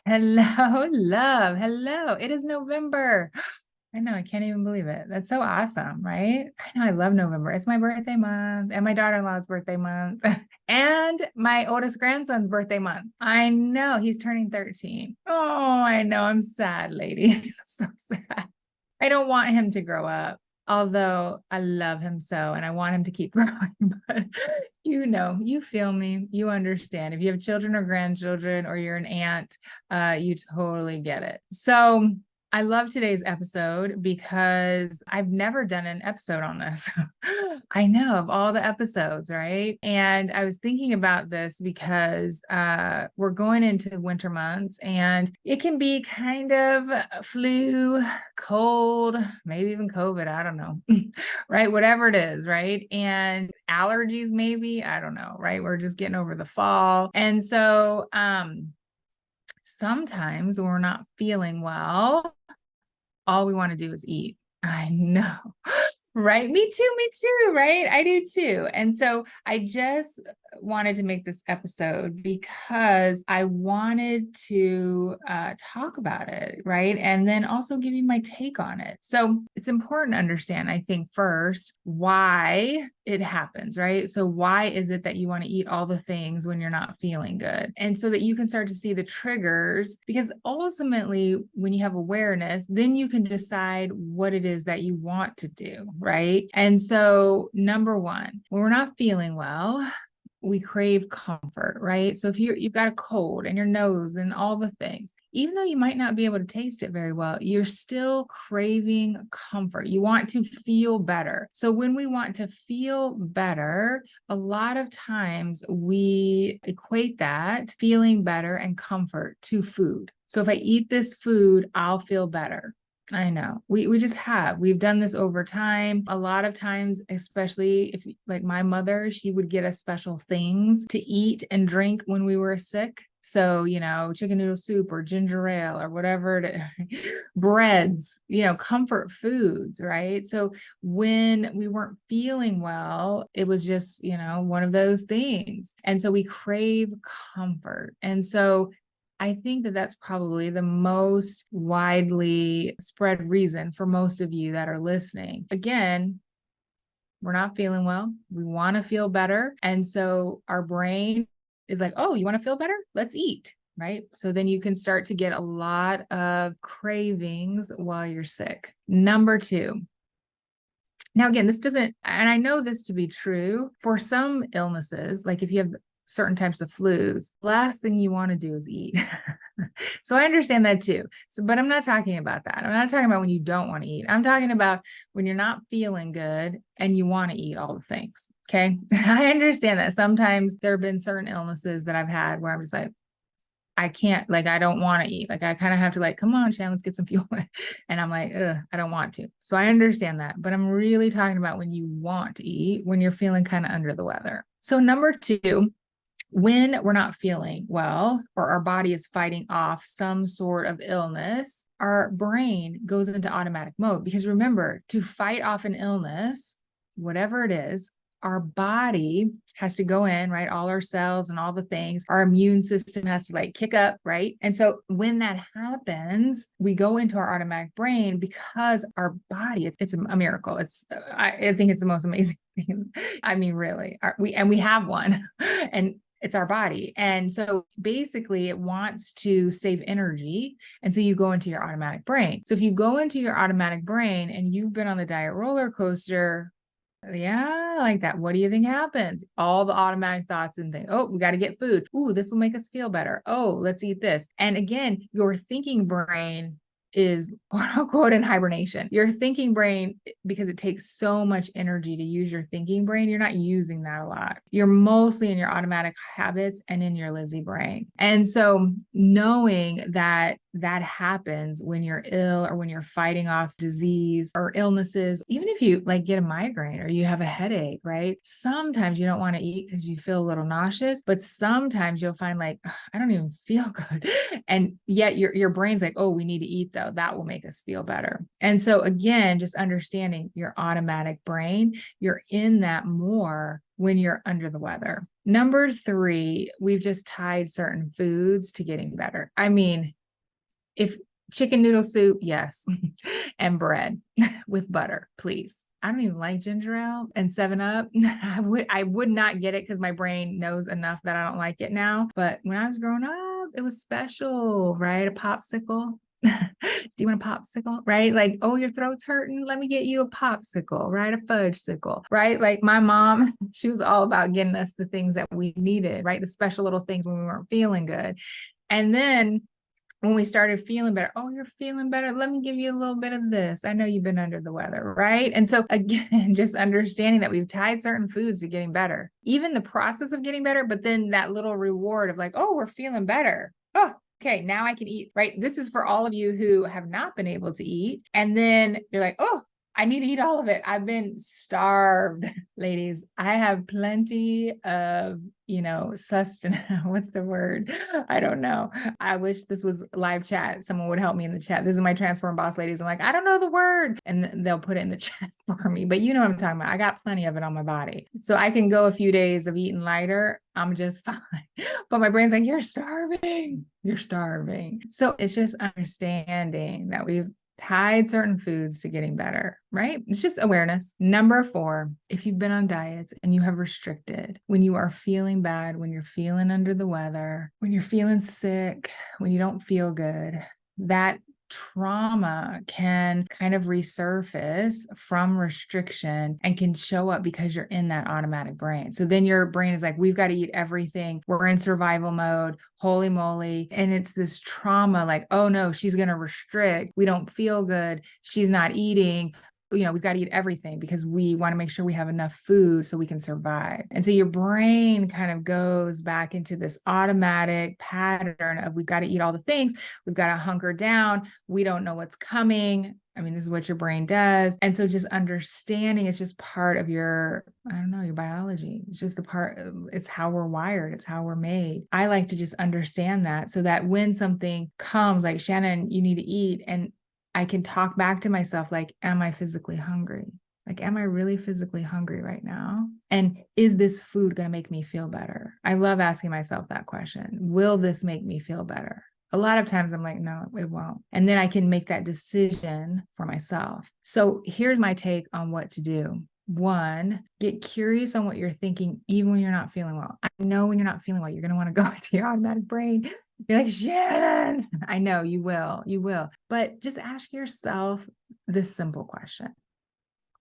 Hello, love. Hello. It is November. I know. I can't even believe it. That's so awesome, right? I know. I love November. It's my birthday month and my daughter-in-law's birthday month and my oldest grandson's birthday month. I know. He's turning 13. Oh, I know. I'm sad, ladies. I'm so sad. I don't want him to grow up, although I love him so and I want him to keep growing. But you feel me, you understand. If you have children or grandchildren or you're an aunt, you totally get it. So I love today's episode because I've never done an episode on this. I know of all the episodes, right? And I was thinking about this because we're going into winter months and it can be kind of flu, cold, maybe even COVID. I don't know, right? Whatever it is, right? And allergies, maybe, I don't know, right? We're just getting over the fall. And so, sometimes when we're not feeling well, all we want to do is eat. I know. Right. Me too. Right. I do too. And so I just wanted to make this episode because I wanted to talk about it. Right. And then also give you my take on it. So it's important to understand, I think, first, why it happens. Right. So why is it that you want to eat all the things when you're not feeling good? And so that you can start to see the triggers, because ultimately, when you have awareness, then you can decide what it is that you want to do. Right. And so, number one, when we're not feeling well, we crave comfort, right? So if you've got a cold and your nose and all the things, even though you might not be able to taste it very well, you're still craving comfort. You want to feel better. So when we want to feel better, a lot of times we equate that feeling better and comfort to food. So if I eat this food, I'll feel better. I know. We've done this over time. A lot of times, especially if like my mother, she would get us special things to eat and drink when we were sick. So, chicken noodle soup or ginger ale or whatever, breads, comfort foods, right? So when we weren't feeling well, it was just, one of those things. And so we crave comfort. And so I think that that's probably the most widely spread reason for most of you that are listening. Again, we're not feeling well. We want to feel better. And so our brain is like, oh, you want to feel better? Let's eat. Right. So then you can start to get a lot of cravings while you're sick. Number two. Now, again, this doesn't, and I know this to be true for some illnesses, like if you have certain types of flus, last thing you want to do is eat. So I understand that too. So, but I'm not talking about that. I'm not talking about when you don't want to eat. I'm talking about when you're not feeling good and you want to eat all the things. Okay. I understand that sometimes there have been certain illnesses that I've had where I'm just like, I can't, like, I don't want to eat. Like, I kind of have to, like, come on, Shan, let's get some fuel. And I'm like, ugh, I don't want to. So I understand that. But I'm really talking about when you want to eat, when you're feeling kind of under the weather. So, number two, when we're not feeling well or our body is fighting off some sort of illness, our brain goes into automatic mode. Because remember, to fight off an illness, whatever it is, our body has to go in, right? All our cells and all the things, our immune system has to like kick up, right? And so when that happens, we go into our automatic brain because our body, it's a miracle. I think it's the most amazing thing. I mean, really, we have one and it's our body. And so basically it wants to save energy. And so you go into your automatic brain. So if you go into your automatic brain and you've been on the diet roller coaster, yeah, like that. What do you think happens? All the automatic thoughts and think, oh, we got to get food. Ooh, this will make us feel better. Oh, let's eat this. And again, your thinking brain is quote unquote in hibernation. Your thinking brain, because it takes so much energy to use your thinking brain, you're not using that a lot. You're mostly in your automatic habits and in your Lizzie brain. And so knowing that that happens when you're ill or when you're fighting off disease or illnesses, even if you like get a migraine or you have a headache, right? Sometimes you don't want to eat because you feel a little nauseous, but sometimes you'll find like, I don't even feel good. And yet your brain's like, oh, we need to eat though. That will make us feel better. And so again, just understanding your automatic brain, you're in that more when you're under the weather. Number three, we've just tied certain foods to getting better. I mean, If chicken noodle soup, yes. And bread with butter, please. I don't even like ginger ale and 7-Up. I would not get it because my brain knows enough that I don't like it now. But when I was growing up, it was special, right? A popsicle. Do you want a popsicle? Right? Like, oh, your throat's hurting. Let me get you a popsicle, right? A fudgesicle, right? Like my mom, she was all about getting us the things that we needed, right? The special little things when we weren't feeling good. And then when we started feeling better, oh, you're feeling better. Let me give you a little bit of this. I know you've been under the weather, right? And so again, just understanding that we've tied certain foods to getting better, even the process of getting better, but then that little reward of like, oh, we're feeling better. Oh, okay, now I can eat, right? This is for all of you who have not been able to eat. And then you're like, oh, I need to eat all of it. I've been starved, ladies. I have plenty of, sustenance. What's the word? I don't know. I wish this was live chat. Someone would help me in the chat. This is my Transform Boss ladies. I'm like, I don't know the word. And they'll put it in the chat for me. But you know what I'm talking about. I got plenty of it on my body. So I can go a few days of eating lighter. I'm just fine. But my brain's like, you're starving. You're starving. So it's just understanding that we've tied certain foods to getting better, right? It's just awareness. Number 4, if you've been on diets and you have restricted, when you are feeling bad, when you're feeling under the weather, when you're feeling sick, when you don't feel good, that trauma can kind of resurface from restriction and can show up because you're in that automatic brain. So then your brain is like, we've got to eat everything. We're in survival mode. Holy moly. And it's this trauma like, oh no, she's going to restrict. We don't feel good. She's not eating. We've got to eat everything because we want to make sure we have enough food so we can survive. And so your brain kind of goes back into this automatic pattern of we've got to eat all the things. We've got to hunker down. We don't know what's coming. I mean, this is what your brain does. And so just understanding is just part of your biology. It's just it's how we're wired. It's how we're made. I like to just understand that so that when something comes like, Shannon, you need to eat, and I can talk back to myself like, am I physically hungry? Like, am I really physically hungry right now? And is this food going to make me feel better? I love asking myself that question. Will this make me feel better? A lot of times I'm like, no, it won't. And then I can make that decision for myself. So here's my take on what to do. 1, get curious on what you're thinking, even when you're not feeling well. I know when you're not feeling well, you're going to want to go into your automatic brain. You're like, Shannon, I know you will. But just ask yourself this simple question.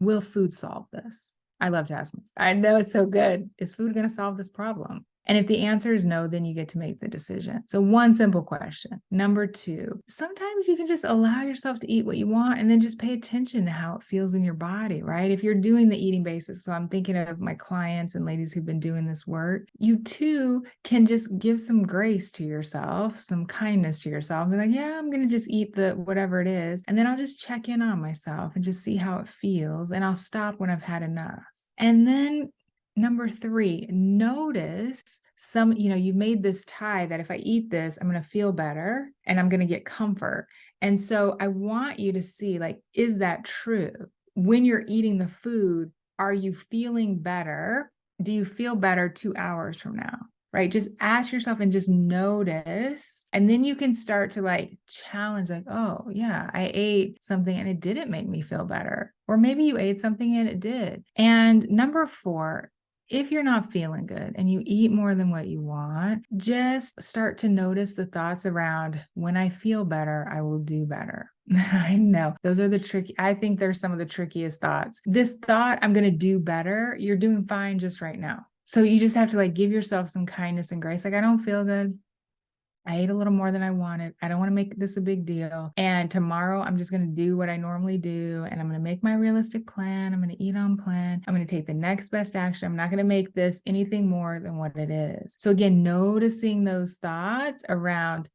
Will food solve this? I love to ask myself. I know it's so good. Is food going to solve this problem? And if the answer is no, then you get to make the decision. So 1 simple question. Number 2, sometimes you can just allow yourself to eat what you want and then just pay attention to how it feels in your body, right? If you're doing the eating basics, so I'm thinking of my clients and ladies who've been doing this work, you too can just give some grace to yourself, some kindness to yourself. Be like, yeah, I'm going to just eat the whatever it is. And then I'll just check in on myself and just see how it feels. And I'll stop when I've had enough. And then Number 3, notice you've made this tie that if I eat this, I'm going to feel better and I'm going to get comfort. And so I want you to see, like, is that true? When you're eating the food, are you feeling better? Do you feel better 2 hours from now? Right? Just ask yourself and just notice. And then you can start to challenge, like, oh yeah, I ate something and it didn't make me feel better. Or maybe you ate something and it did. And number 4, if you're not feeling good and you eat more than what you want, just start to notice the thoughts around, when I feel better, I will do better. I know those are I think they're some of the trickiest thoughts. This thought, I'm going to do better. You're doing fine just right now. So you just have to give yourself some kindness and grace. Like, I don't feel good. I ate a little more than I wanted. I don't want to make this a big deal. And tomorrow I'm just going to do what I normally do. And I'm going to make my realistic plan. I'm going to eat on plan. I'm going to take the next best action. I'm not going to make this anything more than what it is. So again, noticing those thoughts around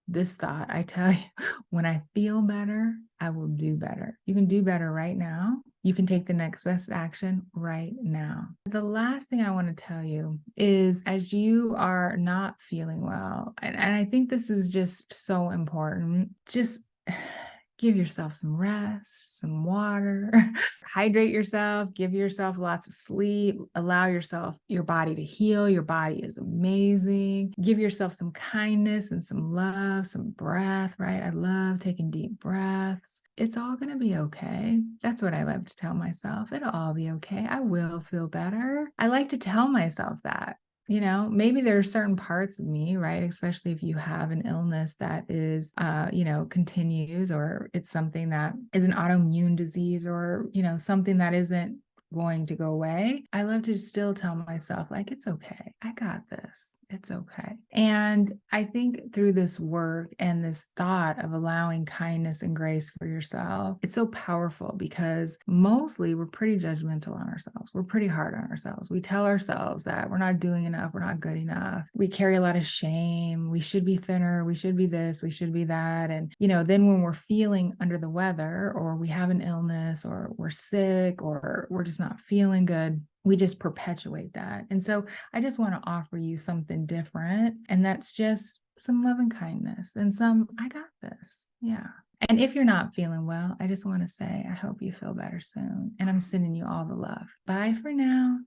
this thought, I tell you, when I feel better, I will do better. You can do better right now. You can take the next best action right now. The last thing I want to tell you is, as you are not feeling well, and I think this is just so important, just Give yourself some rest, some water, hydrate yourself, give yourself lots of sleep, allow your body to heal. Your body is amazing. Give yourself some kindness and some love, some breath, right? I love taking deep breaths. It's all going to be okay. That's what I love to tell myself. It'll all be okay. I will feel better. I like to tell myself that. Maybe there are certain parts of me, right? Especially if you have an illness that is, continues, or it's something that is an autoimmune disease, or, something that isn't going to go away. I love to still tell myself, like, it's okay. I got this. It's okay. And I think through this work and this thought of allowing kindness and grace for yourself, it's so powerful because mostly we're pretty judgmental on ourselves. We're pretty hard on ourselves. We tell ourselves that we're not doing enough. We're not good enough. We carry a lot of shame. We should be thinner. We should be this. We should be that. And, then when we're feeling under the weather, or we have an illness, or we're sick, or we're just not feeling good, we just perpetuate that. And so I just want to offer you something different. And that's just some love and kindness and I got this. Yeah. And if you're not feeling well, I just want to say, I hope you feel better soon. And I'm sending you all the love. Bye for now.